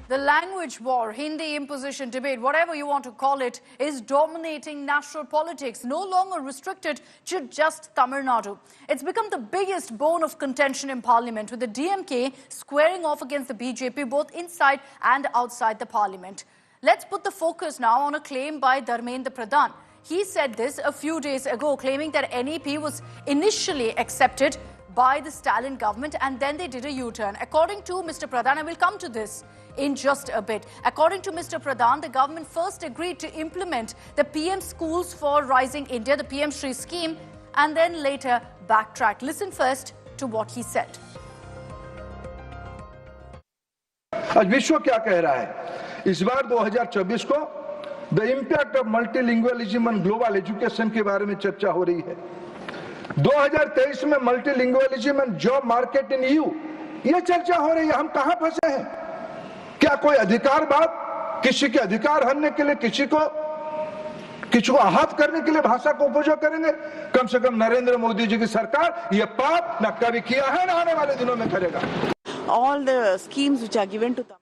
The language war, Hindi imposition debate, whatever you want to call it, is dominating national politics, no longer restricted to just Tamil Nadu. It's become the biggest bone of contention in parliament, with the DMK squaring off against the BJP both inside and outside the parliament. Let's put the focus now on a claim by Dharmendra Pradhan. He said this a few days ago, claiming that NEP was initially accepted by the Stalin government and then they did a U-turn. According to Mr. Pradhan, I will come to this in just a bit. According to Mr. Pradhan, the government first agreed to implement the PM Schools for Rising India, the PM-SHRI scheme, and then later backtracked. Listen first to what he said. आज विश्व क्या कह रहा है? इस बार 2024 को the impact of multilingualism on global education के बारे में चर्चा हो रही है। 2023 में multilingualism and job market in EU, ये चर्चा हो रही है। हम कहां फंसे हैं? क्या कोई अधिकार बात किसी के अधिकार हनने के लिए किसी को आहत करने के लिए भाषा को उपयोग करेंगे? कम से कम नरेंद्र मोदी जी की सरकार ये पाप न कभी किया है, न आने वाले दिनों में करेगा। All the schemes which are given to them.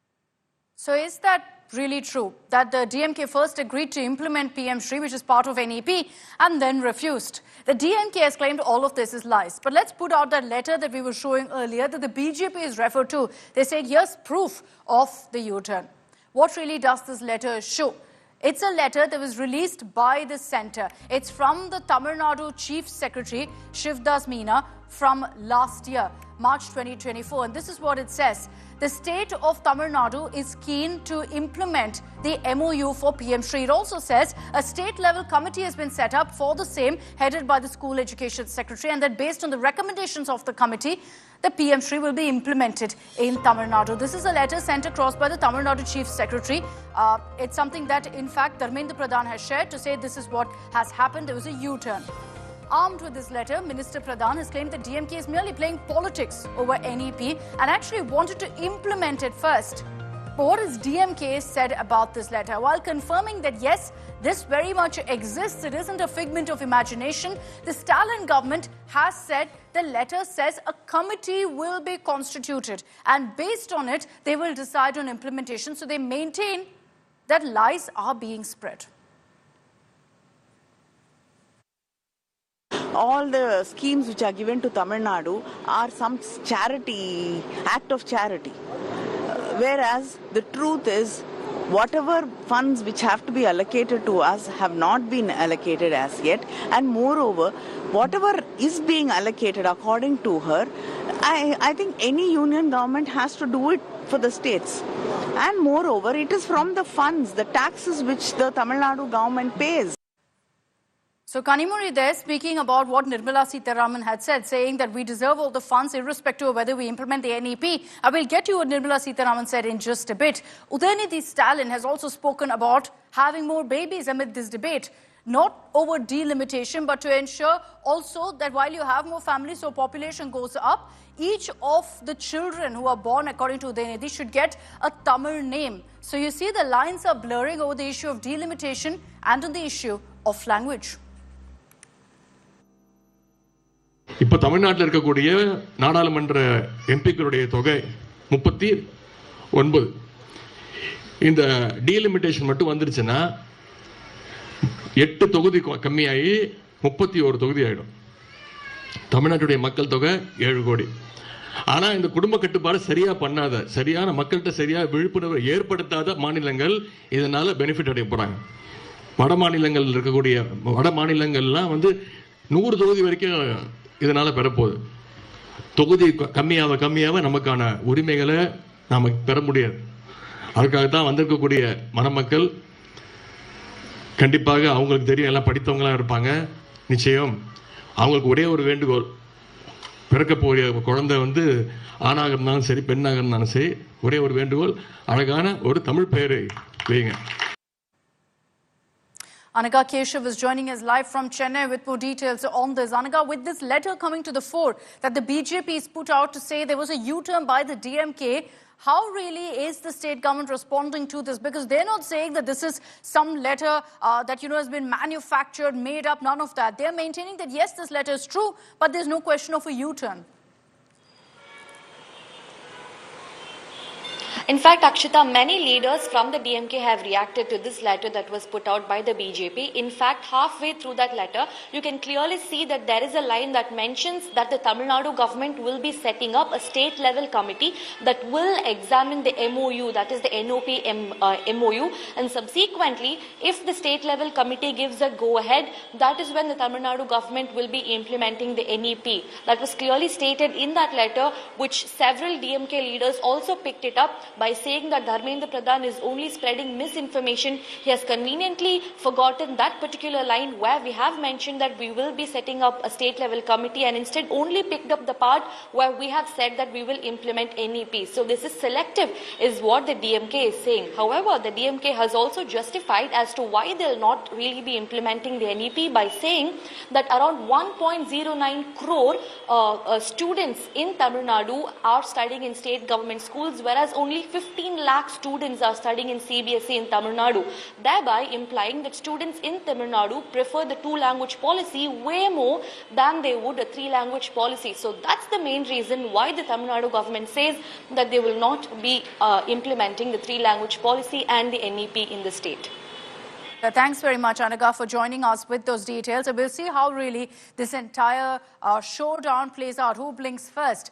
So is that really true, that the DMK first agreed to implement PM-SHRI, which is part of NEP, and then refused? The DMK has claimed all of this is lies. But let's put out that letter that we were showing earlier that the BJP is referred to. They said, here's proof of the U-turn. What really does this letter show? It's a letter that was released by the centre. It's from the Tamil Nadu Chief Secretary, Shivdas Meena, from last year, March 2024. And this is what it says. The state of Tamil Nadu is keen to implement the MOU for PM-SHRI. It also says a state-level committee has been set up for the same, headed by the School Education Secretary, and that based on the recommendations of the committee, the PM-SHRI will be implemented in Tamil Nadu. This is a letter sent across by the Tamil Nadu Chief Secretary. It's something that, in fact, Dharmendra Pradhan has shared to say this is what has happened. There was a U-turn. Armed with this letter, Minister Pradhan has claimed that DMK is merely playing politics over NEP and actually wanted to implement it first. But what has DMK said about this letter? While confirming that yes, this very much exists, it isn't a figment of imagination, the Stalin government has said the letter says a committee will be constituted and based on it, they will decide on implementation. So they maintain that lies are being spread. All the schemes which are given to Tamil Nadu are some charity, act of charity. Whereas the truth is, whatever funds which have to be allocated to us have not been allocated as yet. And moreover, whatever is being allocated according to her, I think any union government has to do it for the states. And moreover, it is from the funds, the taxes which the Tamil Nadu government pays. So Kanimuri there speaking about what Nirmala Sitharaman had said, saying that we deserve all the funds irrespective of whether we implement the NEP. I will get you what Nirmala Sitharaman said in just a bit. Udayanidhi Stalin has also spoken about having more babies amid this debate. Not over delimitation, but to ensure also that while you have more families, so population goes up, each of the children who are born, according to Udayanidhi, should get a Tamil name. So you see the lines are blurring over the issue of delimitation and on the issue of language. இப்போ தமிழ்நாட்டில் இருக்கக்கூடிய நாடாளுமன்ற எம்பிக்களுடைய தொகை 39. இந்த delimitation மட்டும் வந்துருச்சுன்னா 8 தொகுதி கம்மியாகி 31 தொகுதி ஆகிடும். தமிழ்நாட்டுடைய மக்கள் தொகை 7 கோடி. ஆனால் இந்த குடும்ப கட்டுப்பாடு சரியாக பண்ணாத, சரியான மக்கள்கிட்ட சரியாக விழிப்புணர்வு ஏற்படுத்தாத மாநிலங்கள் இதனால் பெனிஃபிட் அடைய போகிறாங்க. வட மாநிலங்கள் இருக்கக்கூடிய வட மாநிலங்கள்லாம் 100 தொகுதி வரைக்கும் இதனால பெறப்போகுது. தொகுதி கம்மியாக நமக்கான உரிமைகளை நாம பெற முடியாது. அதுக்காக தான் வந்திருக்கக்கூடிய மணமக்கள் கண்டிப்பாக அவங்களுக்கு தெரியும், எல்லாம் படித்தவங்களாம் இருப்பாங்க. நிச்சயம் அவங்களுக்கு ஒரே ஒரு வேண்டுகோள், பிறக்க போகிற குழந்தை ஆணாக இருந்தாலும் சரி பெண்ணாக இருந்தாலும் சரி, ஒரே ஒரு வேண்டுகோள், அழகான ஒரு தமிழ் பெயரை வைங்க. Anaga Keshav is joining us live from Chennai with more details on this. Anaga, with this letter coming to the fore that the BJP has put out to say there was a U-turn by the DMK, how really is the state government responding to this? Because they're not saying that this is some letter that, has been manufactured, made up, none of that. They're maintaining that, yes, this letter is true, but there's no question of a U-turn. In fact, Akshita, many leaders from the DMK have reacted to this letter that was put out by the BJP. In fact, halfway through that letter, you can clearly see that there is a line that mentions that the Tamil Nadu government will be setting up a state-level committee that will examine the MOU, that is the NOP MOU, and subsequently, if the state-level committee gives a go-ahead, that is when the Tamil Nadu government will be implementing the NEP. That was clearly stated in that letter, which several DMK leaders also picked it up by saying that Dharmendra Pradhan is only spreading misinformation. He has conveniently forgotten that particular line where we have mentioned that we will be setting up a state-level committee, and instead only picked up the part where we have said that we will implement NEP. So this is selective, is what the DMK is saying. However, the DMK has also justified as to why they'll not really be implementing the NEP by saying that around 1.09 crore students in Tamil Nadu are studying in state government schools, whereas only 15 lakh students are studying in CBSE in Tamil Nadu, thereby implying that students in Tamil Nadu prefer the two-language policy way more than they would a three-language policy. So that's the main reason why the Tamil Nadu government says that they will not be implementing the three-language policy and the NEP in the state. Thanks very much, Anaga, for joining us with those details. We'll see how really this entire showdown plays out. Who blinks first?